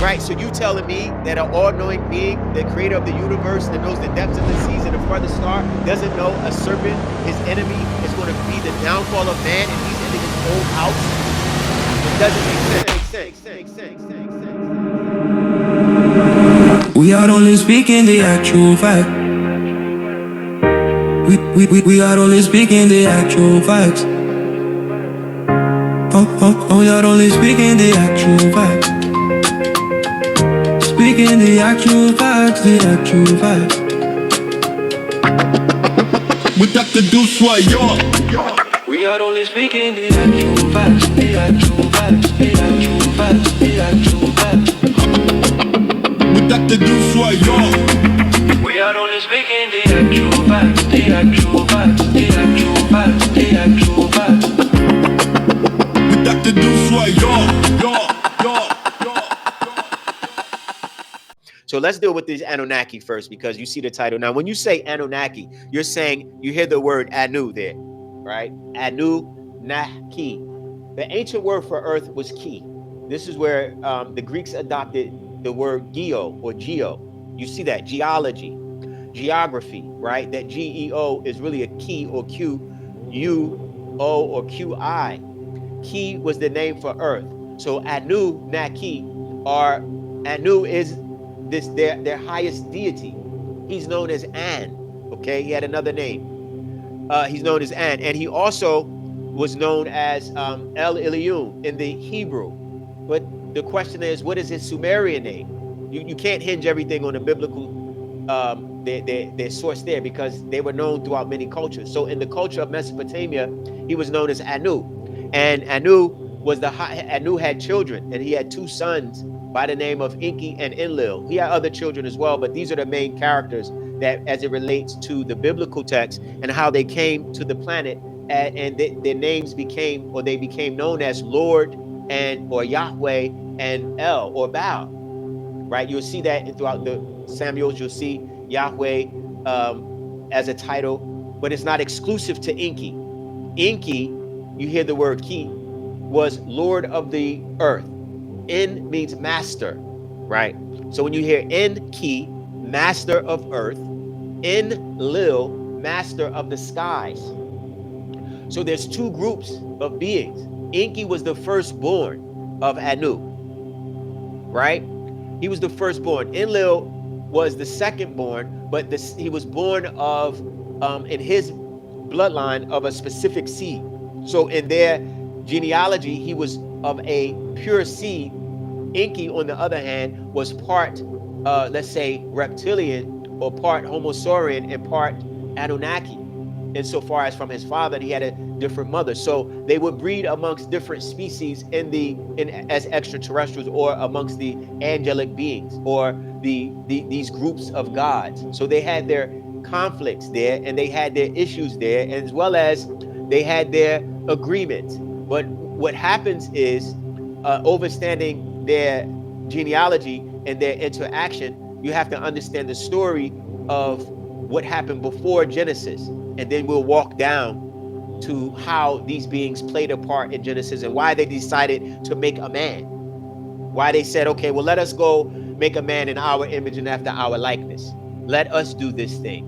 Right, so you telling me that an all-knowing being, the creator of the universe, that knows the depths of the seas and the farthest star, doesn't know a serpent, his enemy, is going to be the downfall of man, and he's in his own house? It doesn't make sense. We are only speaking the actual fact. We are only speaking the actual facts. We are only speaking the actual facts. Speaking the actual facts, the actual facts. We got to do soyons. We are only speaking the actual facts, the actual facts, the actual facts, the actual facts. We got to do soyons. We are only speaking the actual facts, the actual facts, the actual facts, the actual facts. We got to do soyons. So let's deal with these Anunnaki first, because you see the title. Now, when you say Anunnaki, you're saying, you hear the word Anu there, right? Anunnaki. The ancient word for earth was ki. This is where the Greeks adopted the word geo or geo. You see that, geology, geography, right? That G-E-O is really a ki or Q-U-O or Q-I. Ki was the name for earth. So Anunnaki, or Anu is this their highest deity. He's known as An. Okay, he had another name. He's known as An, and he also was known as Elohiym in the Hebrew. But the question is, what is his Sumerian name? You can't hinge everything on the biblical their source there, because they were known throughout many cultures. So in the culture of Mesopotamia, he was known as Anu, and Anu had children, and he had two sons by the name of Enqi and Enlil. He had other children as well, but these are the main characters that, as it relates to the biblical text and how they came to the planet, and their names became known as Lord or Yahweh and El or Baal. Right? You'll see that throughout the Samuels. You'll see Yahweh as a title, but it's not exclusive to Enqi. Enqi, you hear the word ki, was Lord of the earth. En means master, right? So when you hear Enqi, master of earth, Enlil, master of the skies. So there's two groups of beings. Enqi was the firstborn of Anu, right? He was the firstborn. Enlil was the secondborn, but he was born of, in his bloodline, of a specific seed. So in their genealogy, he was of a pure seed. Enqi, on the other hand, was part, let's say, reptilian, or part Homo saurian and part Anunnaki. Insofar as from his father, he had a different mother. So they would breed amongst different species as extraterrestrials, or amongst the angelic beings, or these groups of gods. So they had their conflicts there, and they had their issues there, as well as they had their agreements. But what happens is, understanding their genealogy and their interaction, you have to understand the story of what happened before Genesis, and then we'll walk down to how these beings played a part in Genesis and why they decided to make a man. Why they said, okay, well, let us go make a man in our image and after our likeness. Let us do this thing.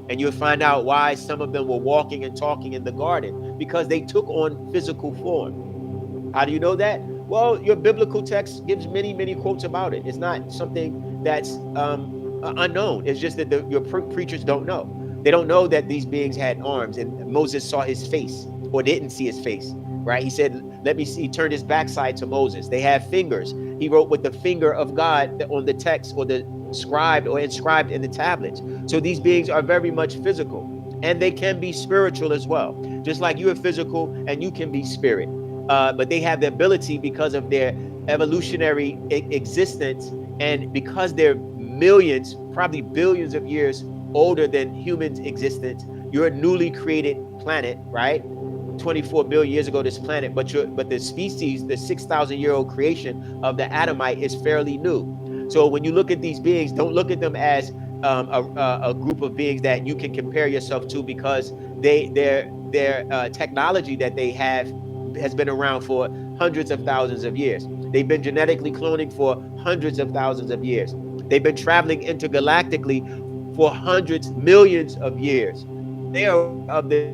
And you'll find out why some of them were walking and talking in the garden, because they took on physical form. How do you know that? Well, your biblical text gives many, many quotes about it. It's not something that's unknown. It's just that your preachers don't know. They don't know that these beings had arms, and Moses saw his face, or didn't see his face, right? He said, let me see, he turned his backside to Moses. They have fingers. He wrote with the finger of God on the text, or the scribed or inscribed in the tablets. So these beings are very much physical, and they can be spiritual as well. Just like you are physical and you can be spirit. But they have the ability, because of their evolutionary existence, and because they're millions, probably billions of years older than humans' existence. You're a newly created planet, right? 24 billion years ago, this planet, but the species, the 6,000-year-old creation of the Adamite, is fairly new. So when you look at these beings, don't look at them as a group of beings that you can compare yourself to, because their technology that they have has been around for hundreds of thousands of years. They've been genetically cloning for hundreds of thousands of years. They've been traveling intergalactically for hundreds, millions of years. They are of the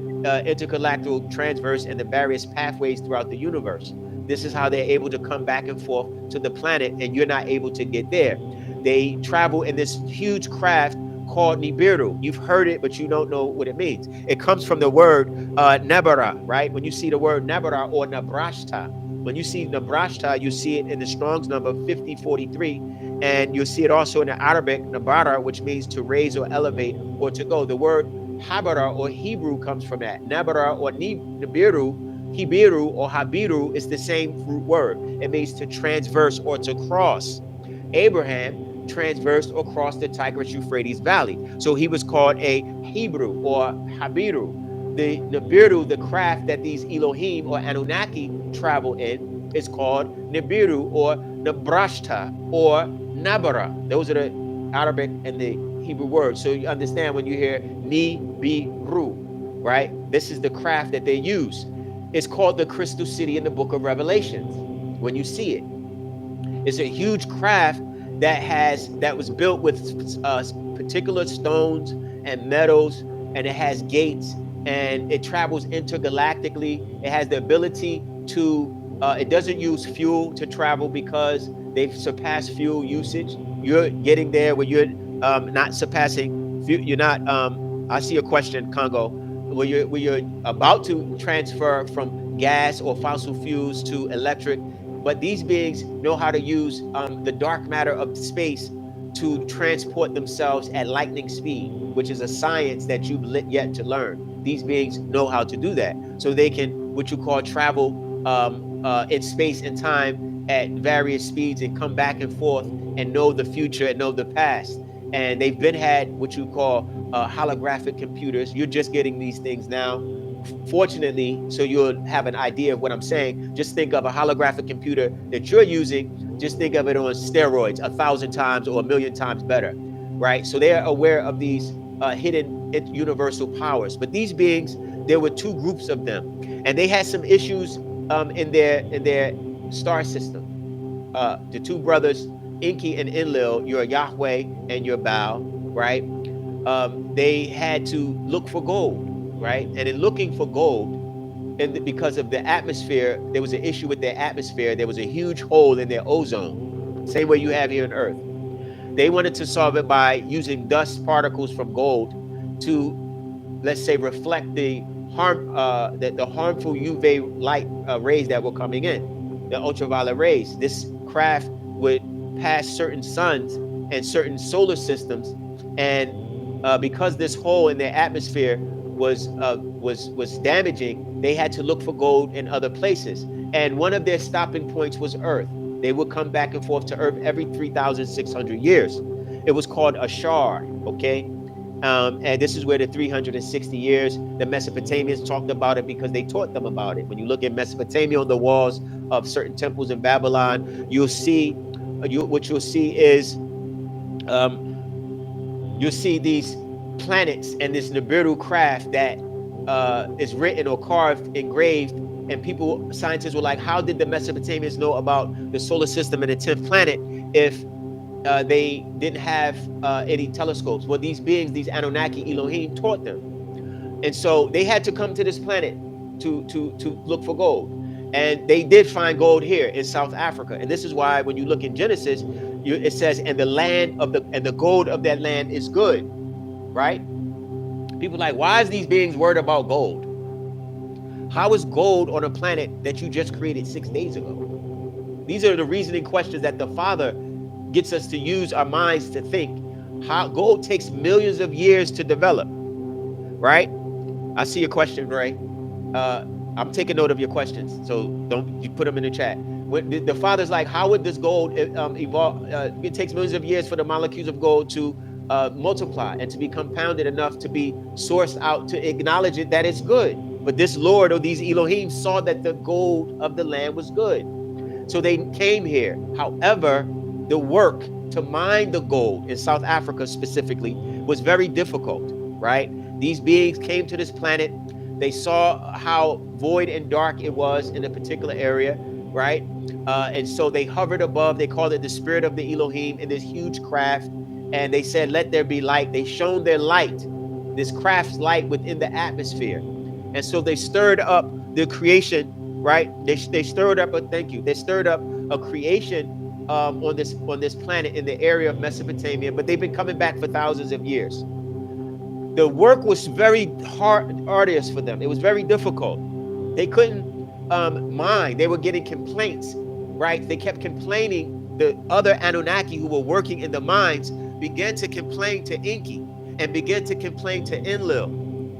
intergalactic transverse and the various pathways throughout the universe. This is how they're able to come back and forth to the planet, and you're not able to get there. They travel in this huge craft called Nibiru. You've heard it, but you don't know what it means. It comes from the word Nebara, right? When you see the word Nebara or Nabrashta, when you see Nabrashta, you see it in the Strong's number 5043, and you'll see it also in the Arabic Nabara, which means to raise or elevate or to go. The word Habara or Hebrew comes from that. Nabara or Nibiru, Hibiru or Habiru is the same root word. It means to transverse or to cross. Abraham transversed or crossed the Tigris-Euphrates Valley. So he was called a Hebrew or Habiru. The Nibiru, the craft that these Elohim or Anunnaki travel in, is called Nibiru or Nabrashta or Nabara. Those are the Arabic and the Hebrew words. So you understand when you hear Nibiru, right? This is the craft that they use. It's called the Crystal City in the book of Revelations. When you see it, it's a huge craft that was built with particular stones and metals, and it has gates, and it travels intergalactically. It has the ability to it doesn't use fuel to travel because they've surpassed fuel usage. You're getting there where you're not surpassing fuel. You're not I see a question, Congo, where you're about to transfer from gas or fossil fuels to electric. But these beings know how to use the dark matter of space to transport themselves at lightning speed, which is a science that you've yet to learn. These beings know how to do that. So they can, what you call, travel in space and time at various speeds and come back and forth and know the future and know the past. And they've had what you call holographic computers. You're just getting these things now. Fortunately, so you'll have an idea of what I'm saying, just think of a holographic computer that you're using. Just think of it on steroids 1,000 times or 1,000,000 times better, right? So they're aware of these hidden universal powers. But these beings, there were two groups of them, and they had some issues in their star system. The two brothers, Enqi and Enlil, your Yahweh and your Baal, right? They had to look for gold. Right? And in looking for gold, and because of the atmosphere, there was an issue with their atmosphere. There was a huge hole in their ozone, same way you have here on Earth. They wanted to solve it by using dust particles from gold to, let's say, reflect the harmful UV light rays that were coming in, the ultraviolet rays. This craft would pass certain suns and certain solar systems, and because this hole in their atmosphere was damaging, they had to look for gold in other places. And one of their stopping points was Earth. They would come back and forth to Earth every 3,600 years. It was called a shar, okay? And this is where the 360 years, the Mesopotamians talked about it because they taught them about it. When you look at Mesopotamia on the walls of certain temples in Babylon, you'll see, what you'll see is, you'll see these planets and this Nibiru craft that is written or carved, engraved, and scientists were like, how did the Mesopotamians know about the solar system and the 10th planet if they didn't have any telescopes? Well, these beings, these Anunnaki, Elohim, taught them. And so they had to come to this planet to look for gold. And they did find gold here in South Africa. And this is why when you look in Genesis, it says, and the gold of that land is good. Right? People are like, why is these beings worried about gold? How is gold on a planet that you just created 6 days ago? These are the reasoning questions that the Father gets us to use our minds to think. How gold takes millions of years to develop, right? I see your question, Ray. I'm taking note of your questions, so don't you put them in the chat. When the Father's like, how would this gold evolve? It takes millions of years for the molecules of gold to multiply and to be compounded enough to be sourced out to acknowledge it that it's good. But this Lord or these Elohim saw that the gold of the land was good. So they came here. However, the work to mine the gold in South Africa specifically was very difficult, right? These beings came to this planet. They saw how void and dark it was in a particular area, right? And so they hovered above. They called it the spirit of the Elohim in this huge craft. And they said, let there be light. They shone their light, this craft's light within the atmosphere. And so they stirred up the creation, right? They stirred up thank you. They stirred up a creation on this planet in the area of Mesopotamia, but they've been coming back for thousands of years. The work was very arduous for them. It was very difficult. They couldn't mine. They were getting complaints, right? They kept complaining. The other Anunnaki who were working in the mines began to complain to Enqi and began to complain to Enlil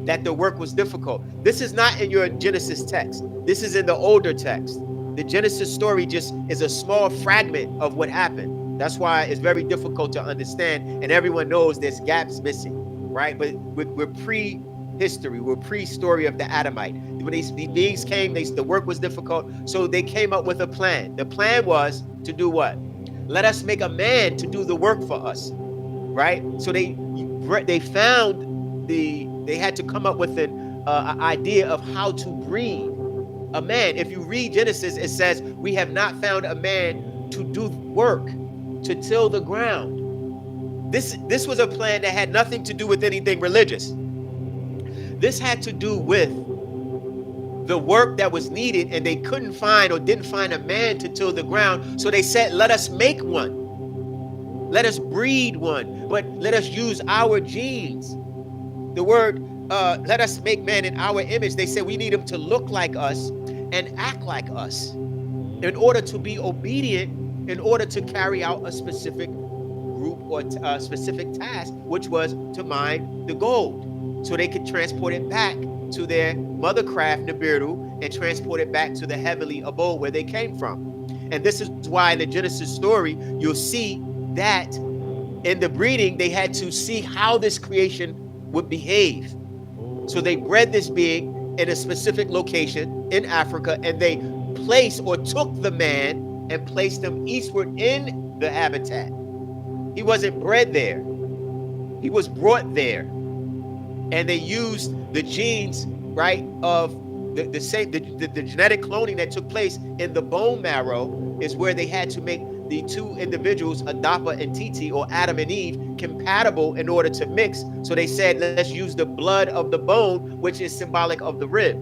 that the work was difficult. This is not in your Genesis text. This is in the older text. The Genesis story just is a small fragment of what happened. That's why it's very difficult to understand, and everyone knows there's gaps missing, right? But we're pre-history, we're pre-story of the Adamite. When these beings came, the work was difficult, so they came up with a plan. The plan was to do what? Let us make a man to do the work for us, right? So they found they had to come up with an idea of how to breed a man. If you read Genesis, it says, we have not found a man to do work, to till the ground. This was a plan that had nothing to do with anything religious. This had to do with the work that was needed, and they couldn't find or didn't find a man to till the ground. So they said, let us make one. Let us breed one, but let us use our genes. The word, let us make man in our image. They said we need him to look like us and act like us in order to be obedient, in order to carry out a specific group or a specific task, which was to mine the gold, so they could transport it back to their mother craft, Nibiru, and transport it back to the heavenly abode where they came from. And this is why in the Genesis story, you'll see that in the breeding, they had to see how this creation would behave. So they bred this being in a specific location in Africa, and they placed or took the man and placed him eastward in the habitat. He wasn't bred there. He was brought there. And they used the genes, right, of the genetic cloning that took place in the bone marrow is where they had to make the two individuals, Adapa and Titi, or Adam and Eve, compatible in order to mix. So they said, let's use the blood of the bone, which is symbolic of the rib.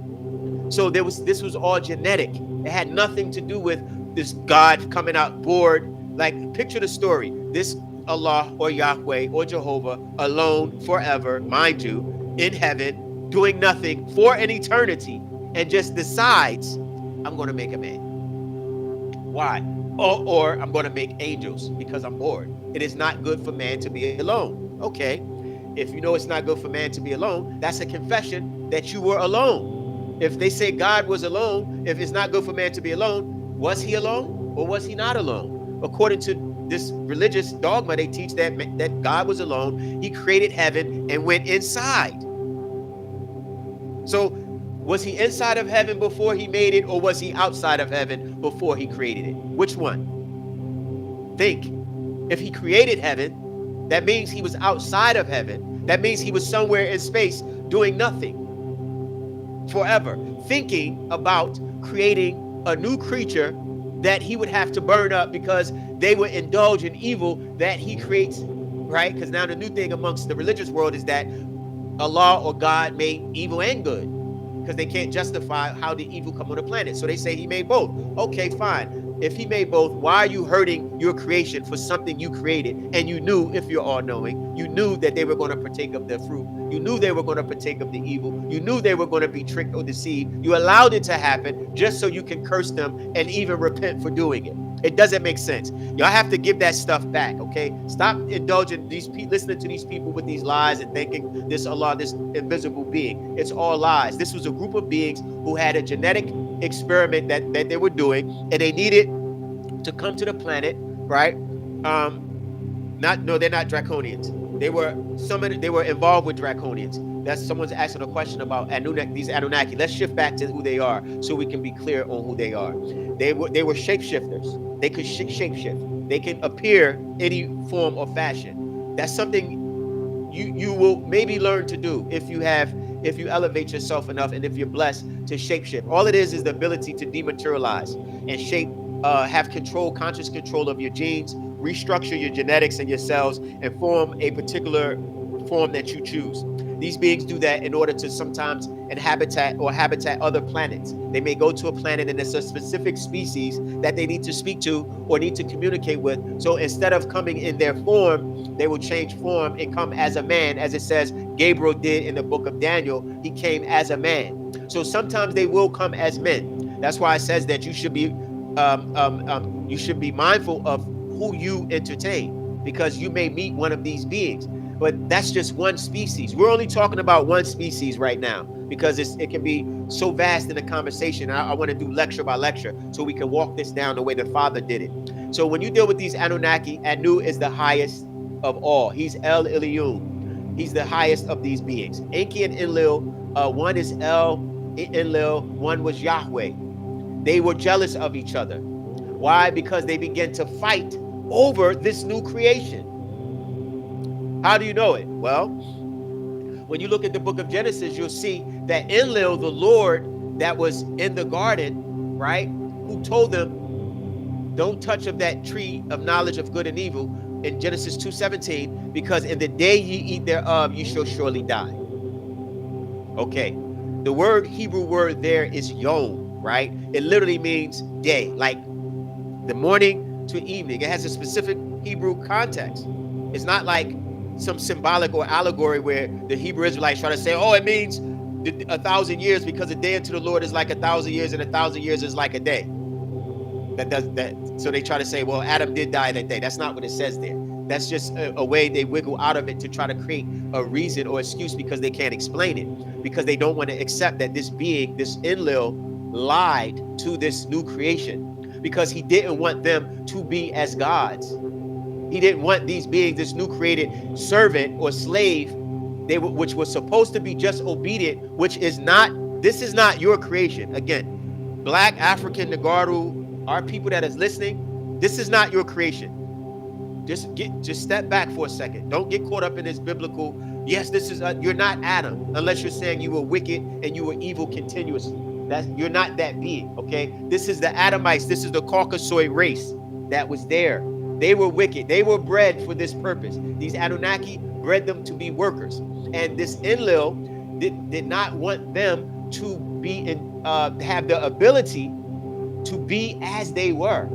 So this was all genetic. It had nothing to do with this God coming out bored. Like, picture the story. This Allah or Yahweh or Jehovah alone forever, mind you, in heaven, doing nothing for an eternity, and just decides, I'm going to make a man. Why? Or I'm going to make angels because I'm bored. It is not good for man to be alone. Okay, if you know it's not good for man to be alone, that's a confession that you were alone. If they say God was alone, if it's not good for man to be alone, was he alone or was he not alone? According to this religious dogma, they teach that God was alone. He created heaven and went inside. So was he inside of heaven before he made it, or was he outside of heaven before he created it? Which one? Think. If he created heaven, that means he was outside of heaven. That means he was somewhere in space doing nothing forever, thinking about creating a new creature that he would have to burn up because they would indulge in evil that he creates, right? Because now the new thing amongst the religious world is that Allah or God made evil and good, because they can't justify how the evil come on the planet. So they say he made both. Okay, fine. If he made both, why are you hurting your creation for something you created? And you knew, if you're all-knowing, you knew that they were going to partake of the fruit. You knew they were going to partake of the evil. You knew they were going to be tricked or deceived. You allowed it to happen just so you can curse them and even repent for doing it. It doesn't make sense. Y'all have to give that stuff back, okay? Stop indulging listening to these people with these lies and thinking this Allah, this invisible being. It's all lies. This was a group of beings who had a genetic experiment that they were doing, and they needed to come to the planet, right? They're not draconians. They were involved with draconians. That's someone's asking a question about these Anunnaki. Let's shift back to who they are so we can be clear on who they are. They were shapeshifters. They could shapeshift. They can appear any form or fashion. That's something you will maybe learn to do if you elevate yourself enough and if you're blessed to shapeshift. All it is the ability to dematerialize. and shape, have control, conscious control of your genes, restructure your genetics and your cells, and form a particular form that you choose. These beings do that in order to sometimes habitat other planets. They may go to a planet and it's a specific species that they need to speak to or need to communicate with. So instead of coming in their form, they will change form and come as a man, as it says Gabriel did in the book of Daniel. He came as a man. So sometimes they will come as men. That's why it says that you should be mindful of who you entertain, because you may meet one of these beings. But that's just one species. We're only talking about one species right now because it can be so vast in the conversation. I want to do lecture by lecture so we can walk this down the way the Father did it. So when you deal with these Anunnaki, Anu is the highest of all. He's Elohiym. He's the highest of these beings. Enqi and Enlil, one is Enlil, one was Yahweh. They were jealous of each other. Why? Because they began to fight over this new creation. How do you know it? Well, when you look at the book of Genesis, you'll see that Enlil, the Lord that was in the garden, right, who told them, don't touch of that tree of knowledge of good and evil in Genesis 2:17, because in the day ye eat thereof, ye shall surely die. Okay, the Hebrew word there is yom, right? It literally means day, like the morning to evening. It has a specific Hebrew context. It's not like some symbolic or allegory where the Hebrew Israelites try to say, oh, it means 1,000 years because a day unto the Lord is like 1,000 years and 1,000 years is like a day. So they try to say, well, Adam did die that day. That's not what it says there. That's just a way they wiggle out of it to try to create a reason or excuse because they can't explain it, because they don't want to accept that this being, this Enlil, lied to this new creation because he didn't want them to be as gods. He didn't want these beings, this new created servant or slave, which was supposed to be just obedient, which is not, this is not your creation. Again, Black, African, Nagaru, our people that is listening, this is not your creation. Just step back for a second. Don't get caught up in this biblical, yes, this is, you're not Adam, unless you're saying you were wicked and you were evil continuously. You're not that being, okay? This is the Adamites, this is the Caucasoid race that was there. They were wicked. They were bred for this purpose. These Anunnaki bred them to be workers. And this Enlil did not want them to be have the ability to be as they were,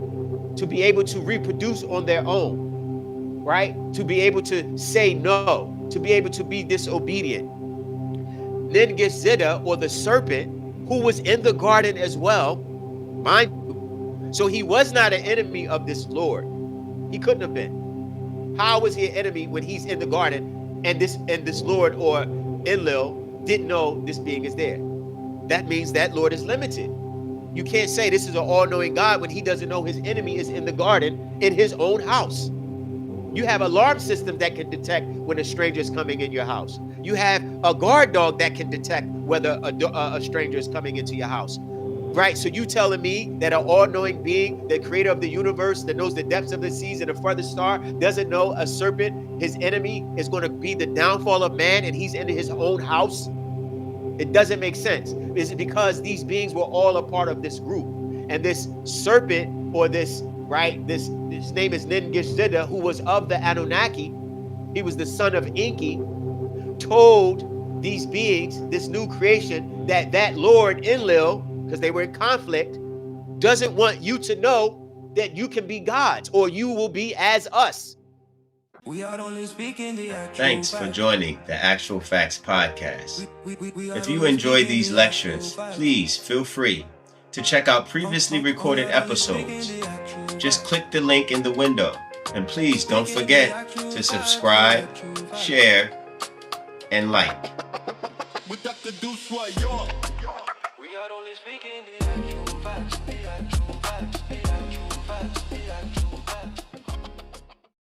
to be able to reproduce on their own, right? To be able to say no, to be able to be disobedient. Enqi, or the serpent, who was in the garden as well, mind you. So he was not an enemy of this Lord. He couldn't have been. How was he an enemy when he's in the garden and this Lord or Enlil didn't know this being is there? That means that Lord is limited. You can't say this is an all-knowing God when he doesn't know his enemy is in the garden in his own house. You have alarm system that can detect when a stranger is coming in your house. You have a guard dog that can detect whether a stranger is coming into your house. Right, so you telling me that an all-knowing being, the creator of the universe, that knows the depths of the seas and the farthest star, doesn't know a serpent, his enemy, is going to be the downfall of man, and he's in his own house? It doesn't make sense. Is it because these beings were all a part of this group? And this serpent, or this, right, this name is Enqi, who was of the Anunnaki, he was the son of Enqi, told these beings, this new creation, that Lord Enlil, because they were in conflict, doesn't want you to know that you can be gods or you will be as us. Thanks for joining the Actual Facts Podcast. If you enjoyed these lectures, please feel free to check out previously recorded episodes. Just click the link in the window, and please don't forget to subscribe, share, and like. We are only speaking the actual facts.